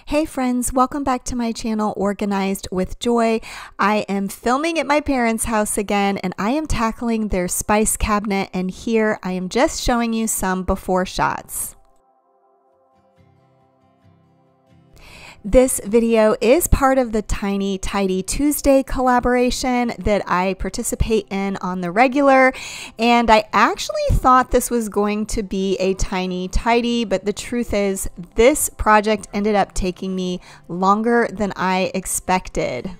Hey friends, welcome back to my channel, Organized with Joy. I am filming at my parents' house again and I am tackling their spice cabinet, and here I am just showing you some before shots. This video is part of the Tiny Tidy Tuesday collaboration that I participate in on the regular, and I actually thought this was going to be a tiny tidy, but the truth is this project ended up taking me longer than I expected.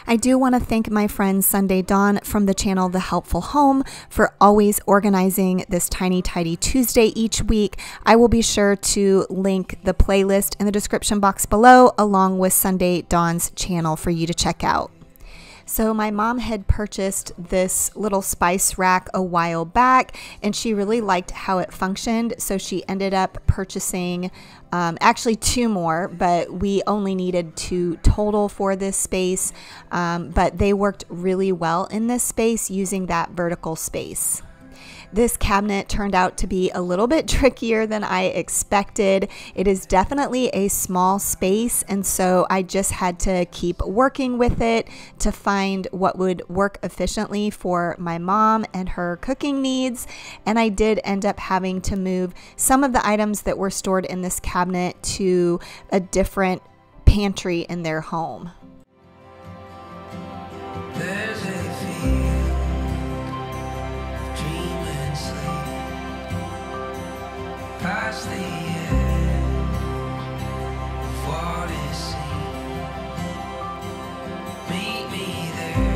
I do want to thank my friend Sunday Dawn from the channel The Helpful Home for always organizing this Tiny Tidy Tuesday each week. I will be sure to link the playlist in the description box below, along with Sunday Dawn's channel for you to check out. So my mom had purchased this little spice rack a while back and she really liked how it functioned, so she ended up purchasing actually two more, but we only needed two total for this space, but they worked really well in this space using that vertical space. This cabinet turned out to be a little bit trickier than I expected. It is definitely a small space, and so I just had to keep working with it to find what would work efficiently for my mom and her cooking needs. And I did end up having to move some of the items that were stored in this cabinet to a different pantry in their home. Past the edge of what is seen. Meet me there,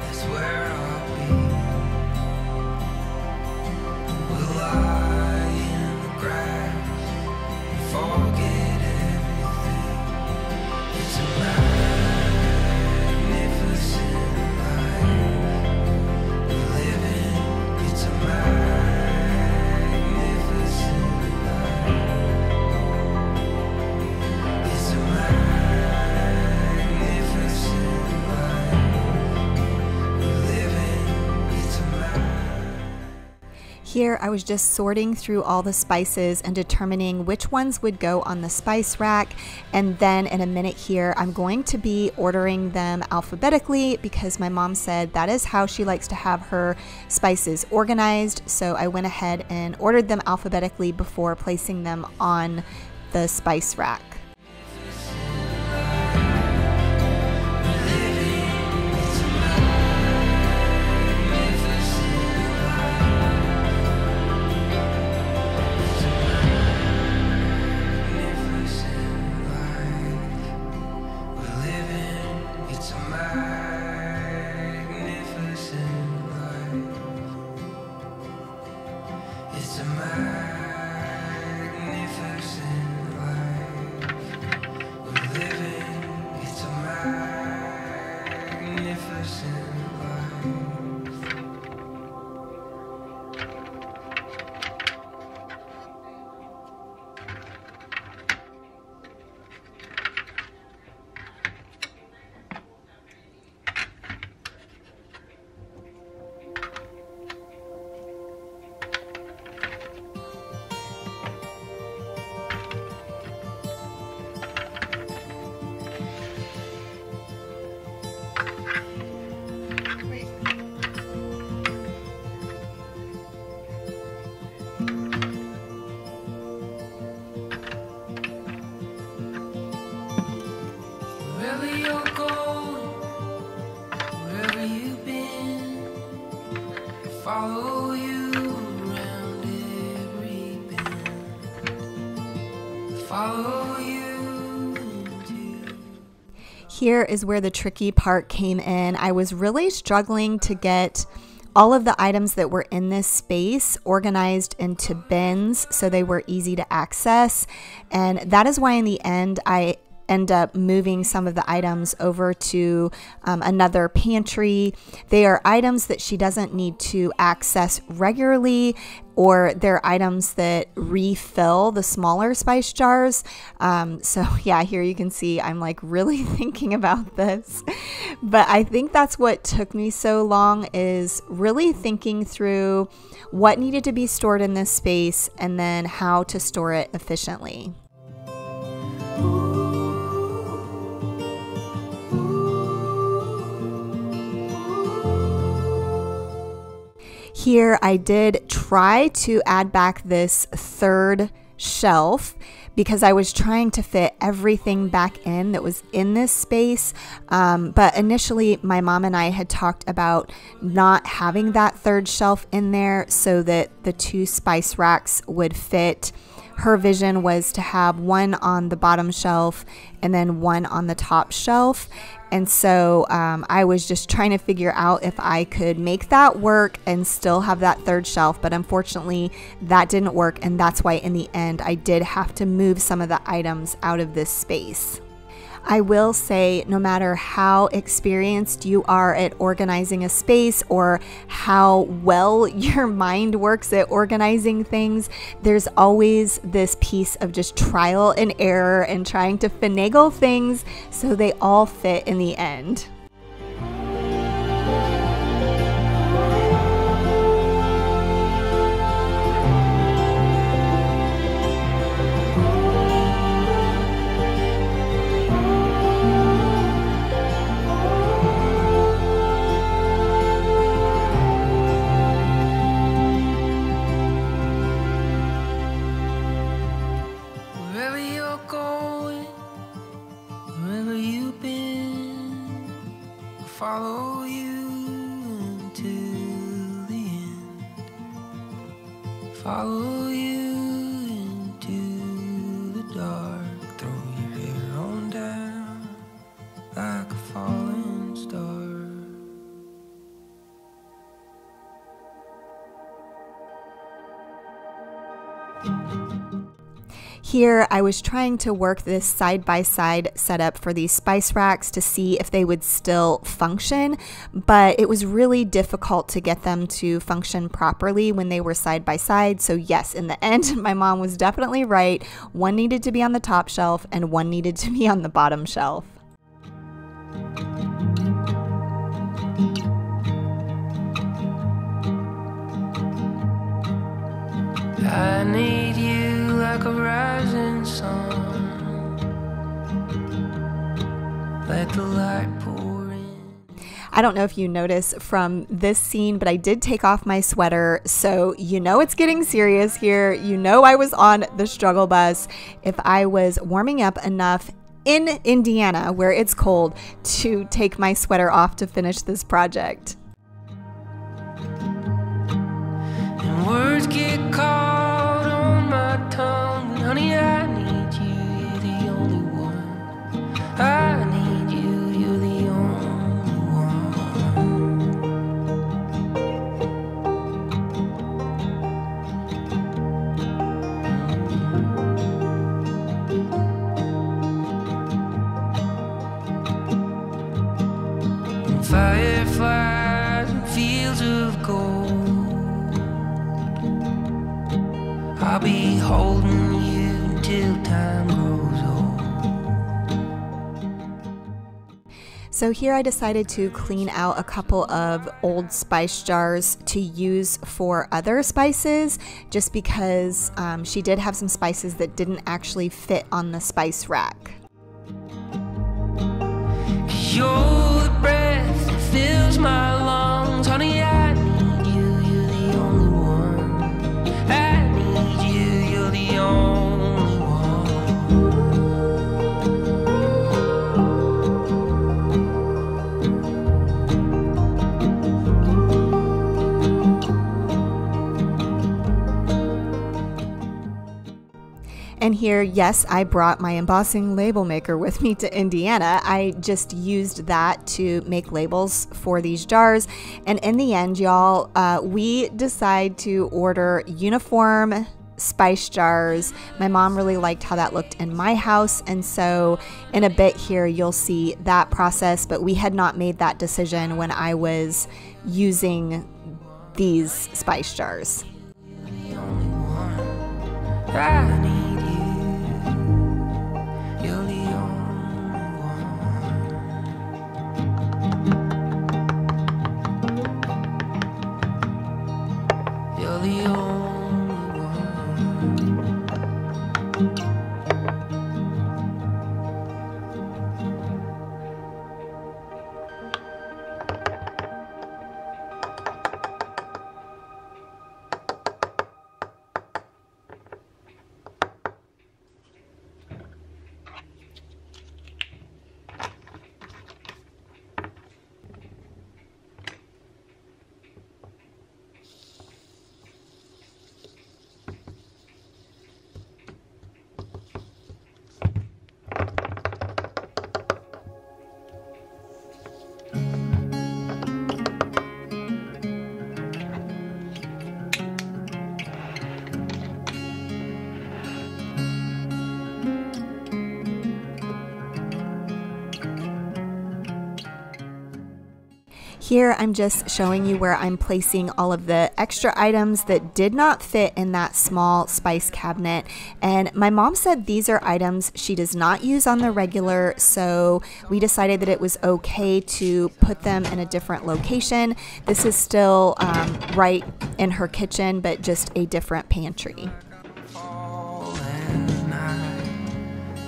that's where I'll be. We'll lie in the grass and forget everything. It's a magnificent life we live in. It's a Here I was just sorting through all the spices and determining which ones would go on the spice rack, and then in a minute here I'm going to be ordering them alphabetically because my mom said that is how she likes to have her spices organized. So I went ahead and ordered them alphabetically before placing them on the spice rack. Follow you around every bend. Follow you into. Here is where the tricky part came in. I was really struggling to get all of the items that were in this space organized into bins so they were easy to access, and that is why in the end I end up moving some of the items over to another pantry. They are items that she doesn't need to access regularly, or they're items that refill the smaller spice jars. So yeah, here you can see I'm like really thinking about this, but I think that's what took me so long, is really thinking through what needed to be stored in this space and then how to store it efficiently. Here I did try to add back this third shelf because I was trying to fit everything back in that was in this space. But initially my mom and I had talked about not having that third shelf in there so that the 2 spice racks would fit. Her vision was to have one on the bottom shelf and then one on the top shelf. And so I was just trying to figure out if I could make that work and still have that third shelf. But unfortunately, that didn't work. And that's why in the end, I did have to move some of the items out of this space. I will say, no matter how experienced you are at organizing a space or how well your mind works at organizing things, there's always this piece of just trial and error and trying to finagle things so they all fit in the end. Follow you until the end. Follow you into the dark. Throw your hair on down like a falling star. Here I was trying to work this side-by-side setup for these spice racks to see if they would still function, but it was really difficult to get them to function properly when they were side-by-side. So yes, in the end, my mom was definitely right. One needed to be on the top shelf and one needed to be on the bottom shelf. I need you like a rising sun. Let the light pour in. I don't know if you notice from this scene, but I did take off my sweater, so you know it's getting serious here. You know I was on the struggle bus. If I was warming up enough in Indiana, where it's cold, to take my sweater off to finish this project. And words get caught on my tongue. Honey, I need you, you're the only one. I need you, you're the only one. And fireflies and fields of gold, I'll be holding you until time grows old. So here I decided to clean out a couple of old spice jars to use for other spices, just because she did have some spices that didn't actually fit on the spice rack. 'Cause you're the breath that fills my lungs. Honey, I need you, you're the only one. I need you, you're the only one. And here, yes, I brought my embossing label maker with me to Indiana. I just used that to make labels for these jars. And in the end, y'all, we decide to order uniform spice jars. My mom really liked how that looked in my house. And so in a bit here, you'll see that process. But we had not made that decision when I was using these spice jars. The only one. I need you, you're the only one. You're the only one. Here I'm just showing you where I'm placing all of the extra items that did not fit in that small spice cabinet. And my mom said these are items she does not use on the regular, so we decided that it was okay to put them in a different location. This is still right in her kitchen, but just a different pantry.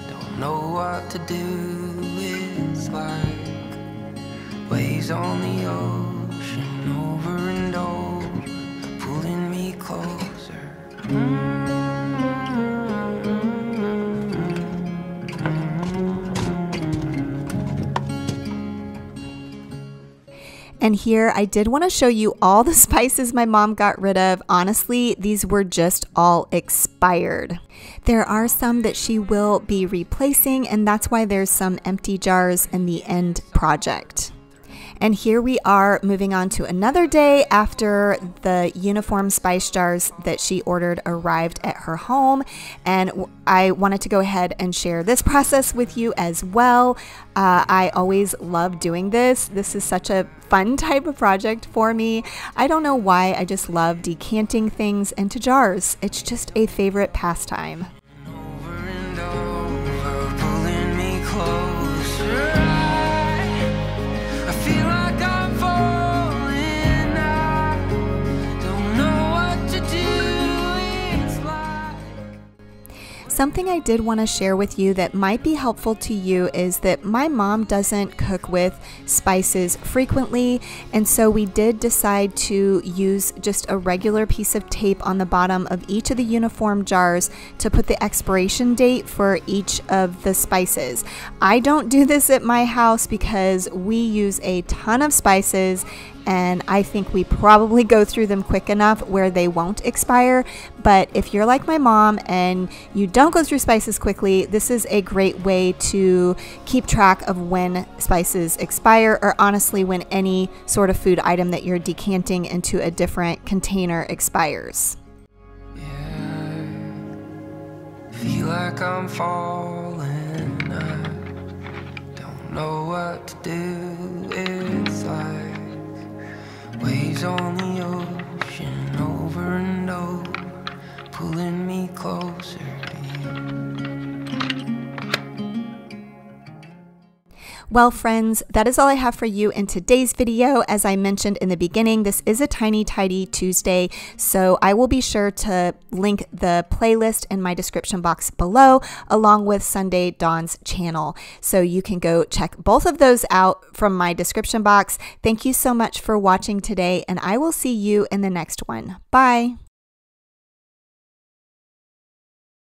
Don't know what to do, it's like waves on the ocean, over and over, pulling me closer. And here I did want to show you all the spices my mom got rid of. Honestly, these were just all expired. There are some that she will be replacing, and that's why there's some empty jars in the end project. And here we are moving on to another day after the uniform spice jars that she ordered arrived at her home. And I wanted to go ahead and share this process with you as well. I always love doing this. This is such a fun type of project for me. I don't know why, I just love decanting things into jars. It's just a favorite pastime. Over and over, pulling me closer. I feel like I'm falling now. Don't know what to do. It's like Something I did want to share with you that might be helpful to you is that my mom doesn't cook with spices frequently, and so we did decide to use just a regular piece of tape on the bottom of each of the uniform jars to put the expiration date for each of the spices. I don't do this at my house because we use a ton of spices, and I think we probably go through them quick enough where they won't expire. But if you're like my mom and you don't go through spices quickly, this is a great way to keep track of when spices expire, or honestly when any sort of food item that you're decanting into a different container expires. yeah, feel like I'm falling. I don't know what to do. It's like waves on the ocean, over and over, pulling me closer to you. Well, friends, that is all I have for you in today's video. As I mentioned in the beginning, this is a Tiny Tidy Tuesday, so I will be sure to link the playlist in my description box below, along with Sunday Dawn's channel. So you can go check both of those out from my description box. Thank you so much for watching today, and I will see you in the next one. Bye.